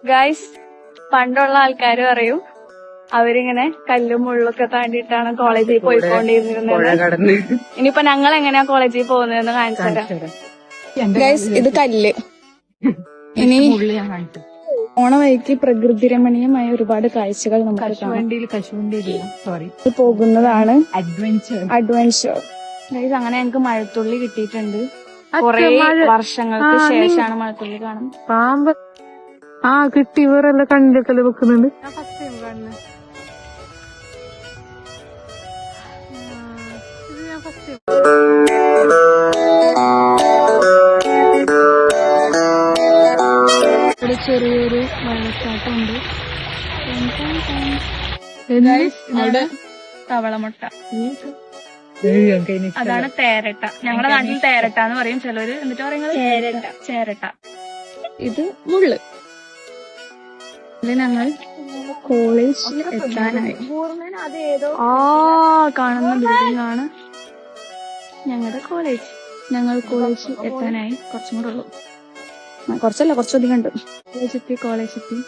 Guys, പണ്ടുള്ള ആൾക്കാര് പറയും അവരിങ്ങനെ കല്ലും മുള്ളൊക്കെ താണ്ടിയിട്ടാണ് കോളേജിൽ പോയിക്കൊണ്ടിരുന്നത്. ഇനിയിപ്പൊ ഞങ്ങൾ എങ്ങനെയാ കോളേജിൽ പോകുന്നതെന്ന് കാണിച്ചു തരാം. ഗൈസ്, ഇത് കല്ല്. ഇനി ഓണവഴിക്ക് പ്രകൃതി രമണീയമായ ഒരുപാട് കാഴ്ചകൾ നമുക്ക് പോകുന്നതാണ് അഡ്വഞ്ചർ. ഗൈസ്, അങ്ങനെ ഞങ്ങക്ക് മഴത്തുള്ളി കിട്ടിയിട്ടുണ്ട്. കുറെ വർഷങ്ങൾക്ക് ശേഷമാണ് മഴത്തുള്ളി കാണുന്നത്. പാമ്പ് കിട്ടി. വേറെ കണ്ടിട്ടല്ലേ വെക്കുന്നുണ്ട്. ഇവിടെ ചെറിയൊരു വെള്ളച്ചാട്ടമുണ്ട്. തവളമുട്ട, അതാണ് തേരട്ട. ഞങ്ങളുടെ നാട്ടിൽ തേരട്ട എന്ന് പറയും ചിലര്. എന്നിട്ട് പറയുന്നത് ചേരട്ട. ഇത് മുള്ള്. ഞങ്ങൾ കോളേജിൽ എത്താനായി. കാണുന്ന ബിൽഡിംഗ് ആണ് ഞങ്ങളുടെ കോളേജ്. ഞങ്ങൾ കോളേജിൽ എത്താനായി. കുറച്ചും കൂടെ ഉള്ളു. കുറച്ചല്ല, കുറച്ചധികം ഉണ്ട്. കോളേജ് എത്തി.